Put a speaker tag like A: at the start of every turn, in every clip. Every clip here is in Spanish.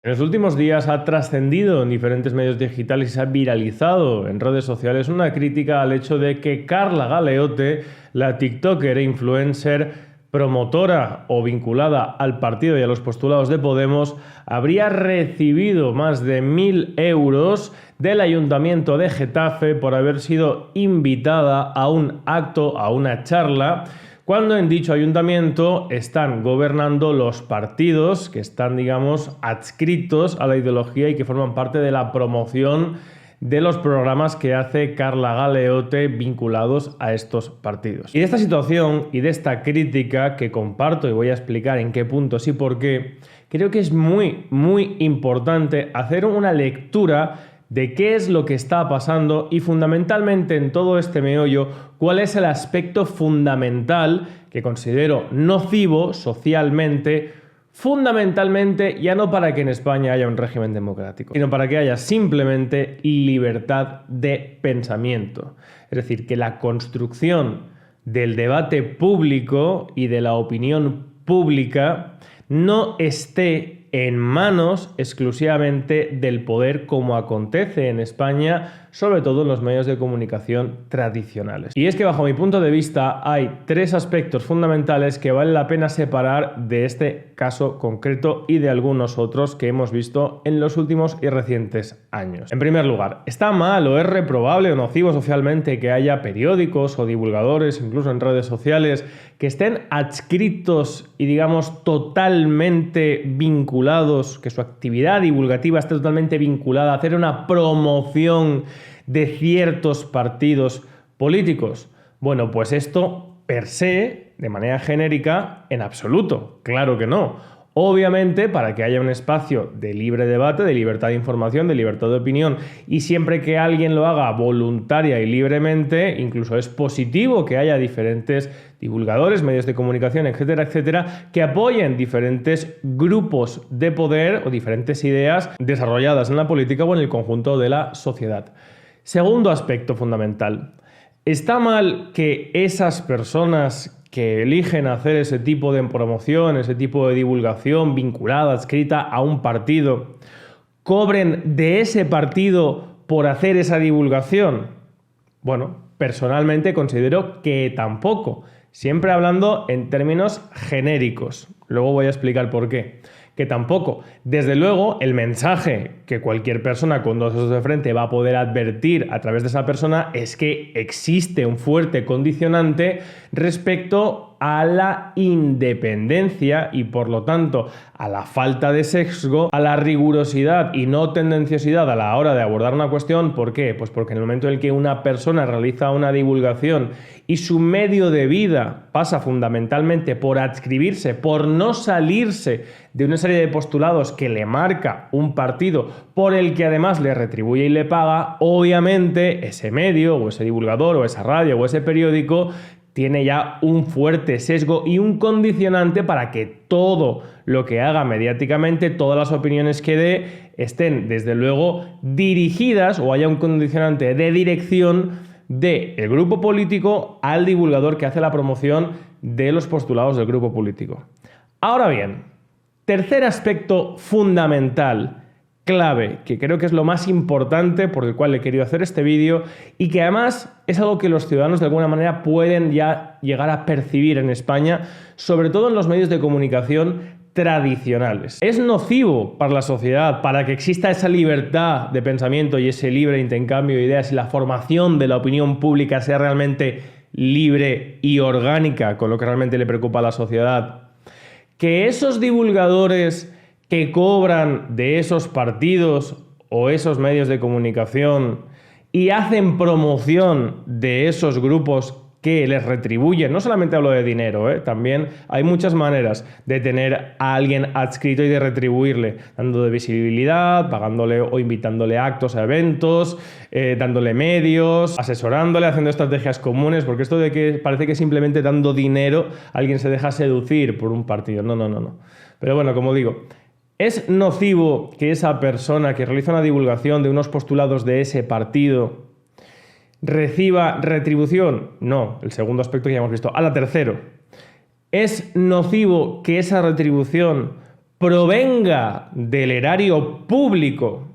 A: En los últimos días ha trascendido en diferentes medios digitales y se ha viralizado en redes sociales una crítica al hecho de que Carla Galeote, la tiktoker e influencer promotora o vinculada al partido y a los postulados de Podemos, habría recibido más de 1.000 euros del Ayuntamiento de Getafe por haber sido invitada a un acto, a una charla, cuando en dicho ayuntamiento están gobernando los partidos que están, digamos, adscritos a la ideología y que forman parte de la promoción de los programas que hace Carla Galeote vinculados a estos partidos. Y de esta situación y de esta crítica que comparto y voy a explicar en qué puntos y por qué, creo que es muy importante hacer una lectura de qué es lo que está pasando y fundamentalmente en todo este meollo, cuál es el aspecto fundamental que considero nocivo socialmente, fundamentalmente ya no para que en España haya un régimen democrático, sino para que haya simplemente libertad de pensamiento. Es decir, que la construcción del debate público y de la opinión pública no esté en manos exclusivamente del poder, como acontece en España, sobre todo en los medios de comunicación tradicionales. Y es que bajo mi punto de vista hay tres aspectos fundamentales que vale la pena separar de este caso concreto y de algunos otros que hemos visto en los últimos y recientes años. En primer lugar, ¿está mal o es reprobable o nocivo socialmente que haya periódicos o divulgadores, incluso en redes sociales, que estén adscritos y, digamos, totalmente vinculados, que su actividad divulgativa esté totalmente vinculada a hacer una promoción de ciertos partidos políticos? Bueno, pues esto per se, de manera genérica, en absoluto, claro que no. Obviamente, para que haya un espacio de libre debate, de libertad de información, de libertad de opinión, y siempre que alguien lo haga voluntaria y libremente, incluso es positivo que haya diferentes divulgadores, medios de comunicación, etcétera, etcétera, que apoyen diferentes grupos de poder o diferentes ideas desarrolladas en la política o en el conjunto de la sociedad. Segundo aspecto fundamental. ¿Está mal que esas personas que eligen hacer ese tipo de promoción, ese tipo de divulgación vinculada, adscrita a un partido, cobren de ese partido por hacer esa divulgación? Bueno, personalmente considero que tampoco, siempre hablando en términos genéricos. Luego voy a explicar por qué. Que tampoco. Desde luego, el mensaje que cualquier persona con dos dedos de frente va a poder advertir a través de esa persona es que existe un fuerte condicionante respecto a la independencia y, por lo tanto, a la falta de sesgo, a la rigurosidad y no tendenciosidad a la hora de abordar una cuestión. ¿Por qué? Pues porque en el momento en el que una persona realiza una divulgación y su medio de vida pasa fundamentalmente por adscribirse, por no salirse de una serie de postulados que le marca un partido por el que además le retribuye y le paga, obviamente ese medio o ese divulgador o esa radio o ese periódico tiene ya un fuerte sesgo y un condicionante para que todo lo que haga mediáticamente, todas las opiniones que dé, estén desde luego dirigidas o haya un condicionante de dirección del grupo político al divulgador que hace la promoción de los postulados del grupo político. Ahora bien, tercer aspecto fundamental, clave, que creo que es lo más importante por el cual he querido hacer este vídeo y que además es algo que los ciudadanos de alguna manera pueden ya llegar a percibir en España, sobre todo en los medios de comunicación tradicionales. Es nocivo para la sociedad, para que exista esa libertad de pensamiento y ese libre intercambio de ideas y la formación de la opinión pública sea realmente libre y orgánica con lo que realmente le preocupa a la sociedad. Que esos divulgadores que cobran de esos partidos o esos medios de comunicación y hacen promoción de esos grupos que les retribuyen, no solamente hablo de dinero, también hay muchas maneras de tener a alguien adscrito y de retribuirle, dándole visibilidad, pagándole o invitándole a actos, a eventos, dándole medios, asesorándole, haciendo estrategias comunes, porque esto de que parece que simplemente dando dinero alguien se deja seducir por un partido, no. Pero bueno, como digo, ¿es nocivo que esa persona que realiza una divulgación de unos postulados de ese partido reciba retribución? No, el segundo aspecto que ya hemos visto. Ahora, tercero, ¿es nocivo que esa retribución provenga del erario público,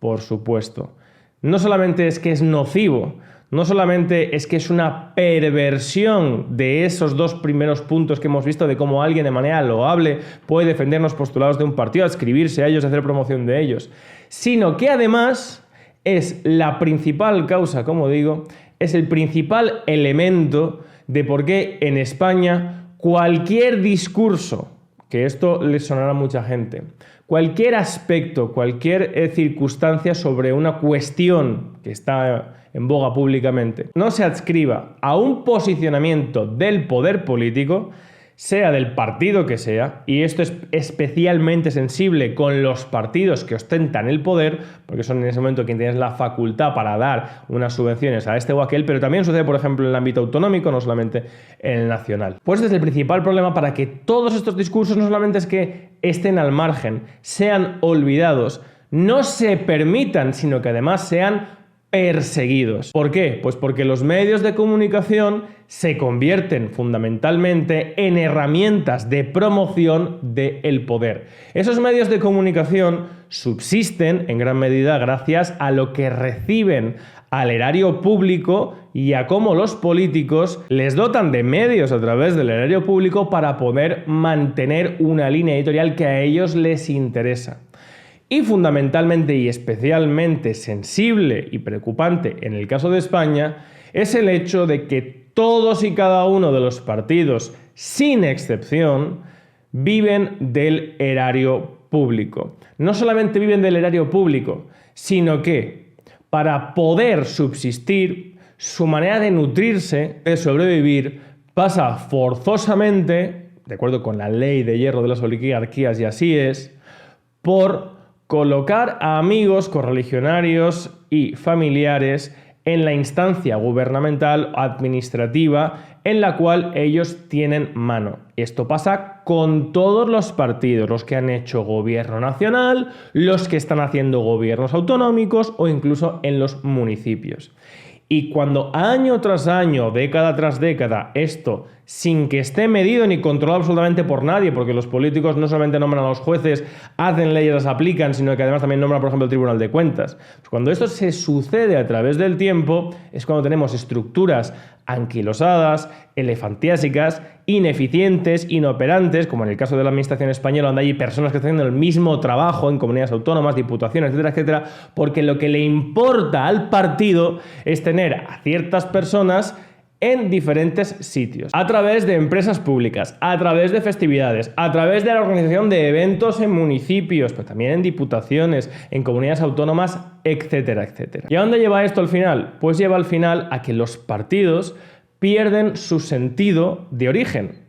A: por supuesto. No solamente es que es nocivo, no solamente es que es una perversión de esos dos primeros puntos que hemos visto de cómo alguien de manera loable puede defender los postulados de un partido, adscribirse a ellos, hacer promoción de ellos, sino que además es la principal causa, como digo, es el principal elemento de por qué en España cualquier discurso, que esto le sonará a mucha gente, cualquier aspecto, cualquier circunstancia sobre una cuestión que está en boga públicamente, no se adscriba a un posicionamiento del poder político, sea del partido que sea, y esto es especialmente sensible con los partidos que ostentan el poder, porque son en ese momento quienes tienen la facultad para dar unas subvenciones a este o aquel, pero también sucede, por ejemplo, en el ámbito autonómico, no solamente en el nacional. Pues este es el principal problema para que todos estos discursos no solamente es que estén al margen, sean olvidados, no se permitan, sino que además sean perseguidos. ¿Por qué? Pues porque los medios de comunicación se convierten fundamentalmente en herramientas de promoción del poder. Esos medios de comunicación subsisten en gran medida gracias a lo que reciben al erario público y a cómo los políticos les dotan de medios a través del erario público para poder mantener una línea editorial que a ellos les interesa. Y fundamentalmente y especialmente sensible y preocupante en el caso de España es el hecho de que todos y cada uno de los partidos, sin excepción, viven del erario público. No solamente viven del erario público, sino que para poder subsistir, su manera de nutrirse, de sobrevivir, pasa forzosamente, de acuerdo con la ley de hierro de las oligarquías, y así es, por colocar a amigos, correligionarios y familiares en la instancia gubernamental administrativa en la cual ellos tienen mano. Esto pasa con todos los partidos, los que han hecho gobierno nacional, los que están haciendo gobiernos autonómicos o incluso en los municipios. Y cuando año tras año, década tras década, esto, sin que esté medido ni controlado absolutamente por nadie, porque los políticos no solamente nombran a los jueces, hacen leyes, las aplican, sino que además también nombran, por ejemplo, el Tribunal de Cuentas. Pues cuando esto se sucede a través del tiempo, es cuando tenemos estructuras anquilosadas, elefantiásicas, ineficientes, inoperantes, como en el caso de la administración española, donde hay personas que están haciendo el mismo trabajo en comunidades autónomas, diputaciones, etcétera, etcétera, porque lo que le importa al partido es tener a ciertas personas en diferentes sitios, a través de empresas públicas, a través de festividades, a través de la organización de eventos en municipios, pero también en diputaciones, en comunidades autónomas, etcétera, etcétera. ¿Y a dónde lleva esto al final? Pues lleva al final a que los partidos pierden su sentido de origen.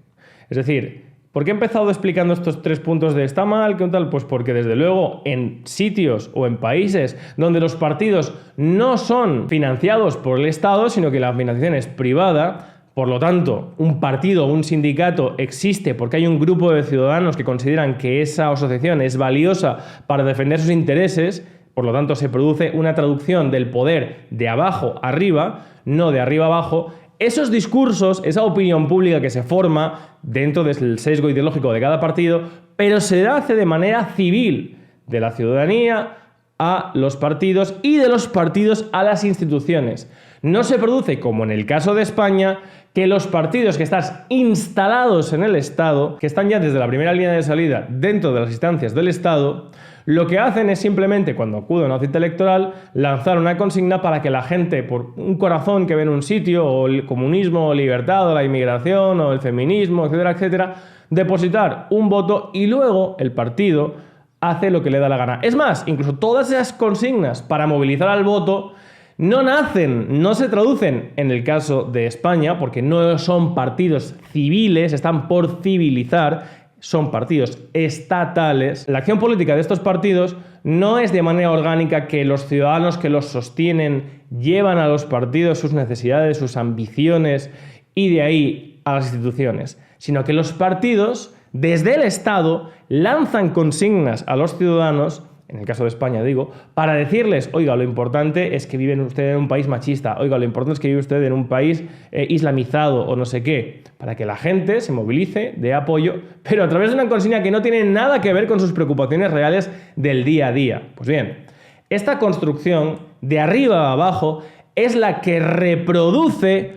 A: Es decir, ¿por qué he empezado explicando estos 3 puntos de está mal, qué tal? Pues porque desde luego en sitios o en países donde los partidos no son financiados por el Estado, sino que la financiación es privada, por lo tanto, un partido o un sindicato existe porque hay un grupo de ciudadanos que consideran que esa asociación es valiosa para defender sus intereses, por lo tanto se produce una traducción del poder de abajo arriba, no de arriba abajo. Esos discursos, esa opinión pública que se forma dentro del sesgo ideológico de cada partido, pero se hace de manera civil, de la ciudadanía a los partidos y de los partidos a las instituciones. No se produce, como en el caso de España, que los partidos que están instalados en el Estado, que están ya desde la primera línea de salida dentro de las instancias del Estado, lo que hacen es simplemente, cuando acude a una cita electoral, lanzar una consigna para que la gente, por un corazón que ve en un sitio, o el comunismo, o libertad, o la inmigración, o el feminismo, etcétera, etcétera, depositar un voto y luego el partido hace lo que le da la gana. Es más, incluso todas esas consignas para movilizar al voto no nacen, no se traducen en el caso de España, porque no son partidos civiles, están por civilizar, son partidos estatales. La acción política de estos partidos no es de manera orgánica que los ciudadanos que los sostienen llevan a los partidos sus necesidades, sus ambiciones y de ahí a las instituciones, sino que los partidos desde el Estado lanzan consignas a los ciudadanos en el caso de España digo, para decirles, oiga, lo importante es que vive usted en un país machista, oiga, lo importante es que vive usted en un país islamizado o no sé qué, para que la gente se movilice, dé apoyo, pero a través de una consigna que no tiene nada que ver con sus preocupaciones reales del día a día. Pues bien, esta construcción de arriba a abajo es la que reproduce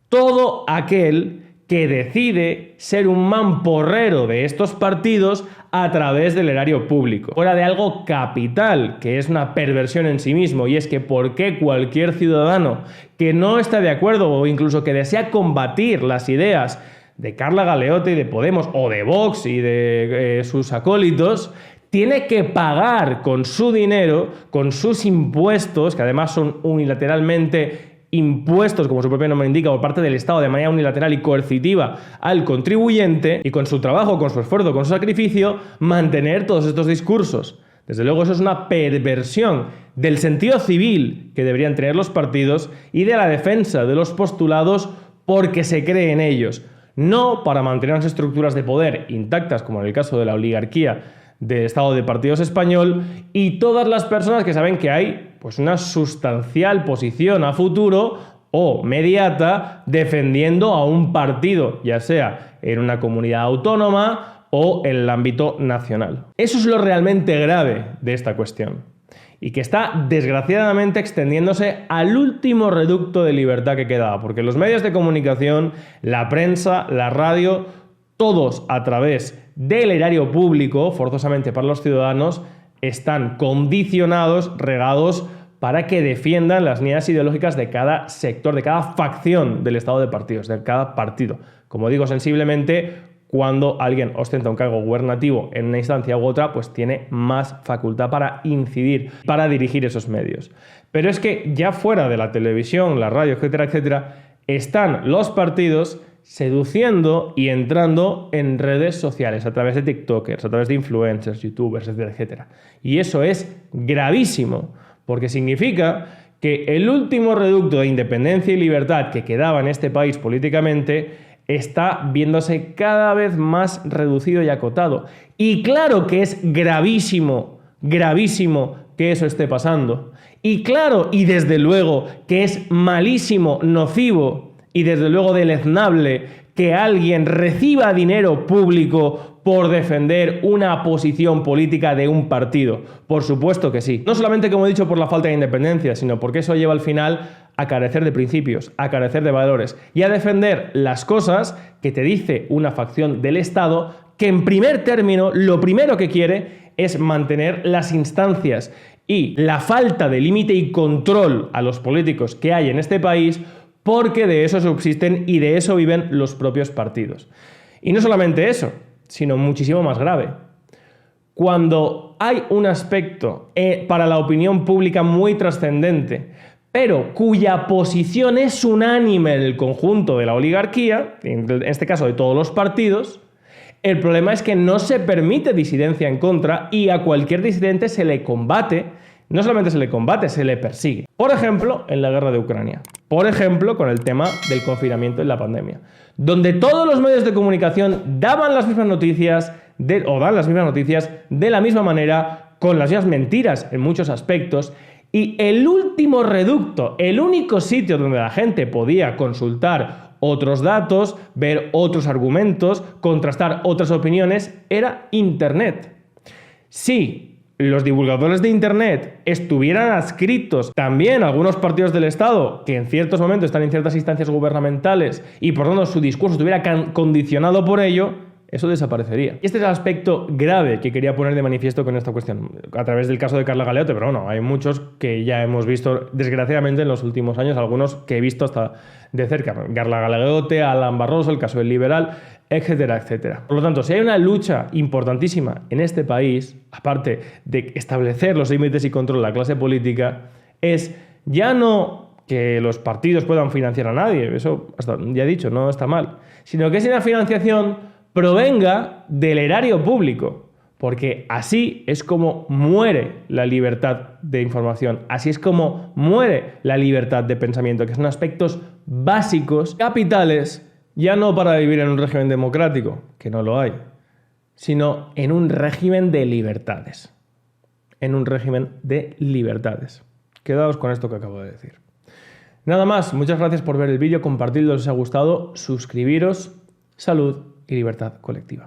A: todo aquel que decide ser un mamporrero de estos partidos a través del erario público. Fuera de algo capital, que es una perversión en sí mismo, y es que ¿por qué cualquier ciudadano que no está de acuerdo o incluso que desea combatir las ideas de Carla Galeote y de Podemos o de Vox y de sus acólitos tiene que pagar con su dinero, con sus impuestos, que además son unilateralmente impuestos, como su propio nombre indica, por parte del Estado de manera unilateral y coercitiva al contribuyente, y con su trabajo, con su esfuerzo, con su sacrificio, mantener todos estos discursos? Desde luego eso es una perversión del sentido civil que deberían tener los partidos y de la defensa de los postulados porque se cree en ellos, no para mantener unas estructuras de poder intactas, como en el caso de la oligarquía del Estado de Partidos español, y todas las personas que saben que hay pues una sustancial posición a futuro o mediata defendiendo a un partido, ya sea en una comunidad autónoma o en el ámbito nacional. Eso es lo realmente grave de esta cuestión, y que está desgraciadamente extendiéndose al último reducto de libertad que quedaba, porque los medios de comunicación, la prensa, la radio, todos a través del erario público, forzosamente para los ciudadanos, están condicionados, regados, para que defiendan las líneas ideológicas de cada sector, de cada facción del Estado de partidos, de cada partido. Como digo, sensiblemente, cuando alguien ostenta un cargo gubernativo en una instancia u otra, pues tiene más facultad para incidir, para dirigir esos medios. Pero es que ya fuera de la televisión, la radio, etcétera, etcétera, están los partidos seduciendo y entrando en redes sociales a través de tiktokers, a través de influencers, youtubers, etcétera, etcétera. Y eso es gravísimo, porque significa que el último reducto de independencia y libertad que quedaba en este país políticamente está viéndose cada vez más reducido y acotado. Y claro que es gravísimo, gravísimo que eso esté pasando. Y claro, y desde luego que es malísimo, nocivo y desde luego deleznable que alguien reciba dinero público por defender una posición política de un partido. Por supuesto que sí. No solamente, como he dicho, por la falta de independencia, sino porque eso lleva al final a carecer de principios, a carecer de valores y a defender las cosas que te dice una facción del Estado que en primer término lo primero que quiere es mantener las instancias y la falta de límite y control a los políticos que hay en este país, porque de eso subsisten y de eso viven los propios partidos. Y no solamente eso, sino muchísimo más grave. Cuando hay un aspecto para la opinión pública muy trascendente, pero cuya posición es unánime en el conjunto de la oligarquía, en este caso de todos los partidos, el problema es que no se permite disidencia en contra y a cualquier disidente se le combate. No solamente se le combate, se le persigue. Por ejemplo, en la guerra de Ucrania. Por ejemplo, con el tema del confinamiento en la pandemia. Donde todos los medios de comunicación daban las mismas noticias, dan las mismas noticias de la misma manera, con las mismas mentiras en muchos aspectos. Y el último reducto, el único sitio donde la gente podía consultar otros datos, ver otros argumentos, contrastar otras opiniones, era Internet. Sí. Los divulgadores de Internet estuvieran adscritos también a algunos partidos del Estado que en ciertos momentos están en ciertas instancias gubernamentales y por lo tanto su discurso estuviera condicionado por ello, eso desaparecería. Y este es el aspecto grave que quería poner de manifiesto con esta cuestión, a través del caso de Carla Galeote, pero bueno, hay muchos que ya hemos visto, desgraciadamente, en los últimos años, algunos que he visto hasta de cerca. Carla Galeote, Alan Barroso, el caso del Liberal, etcétera, etcétera. Por lo tanto, si hay una lucha importantísima en este país, aparte de establecer los límites y control de la clase política, es ya no que los partidos puedan financiar a nadie, eso hasta, ya he dicho, no está mal, sino que esa financiación provenga del erario público, porque así es como muere la libertad de información, así es como muere la libertad de pensamiento, que son aspectos básicos, capitales, ya no para vivir en un régimen democrático, que no lo hay, sino en un régimen de libertades. en un régimen de libertades. Quedaos con esto que acabo de decir. Nada más, muchas gracias por ver el vídeo, compartidlo si os ha gustado, suscribiros, salud y libertad colectiva.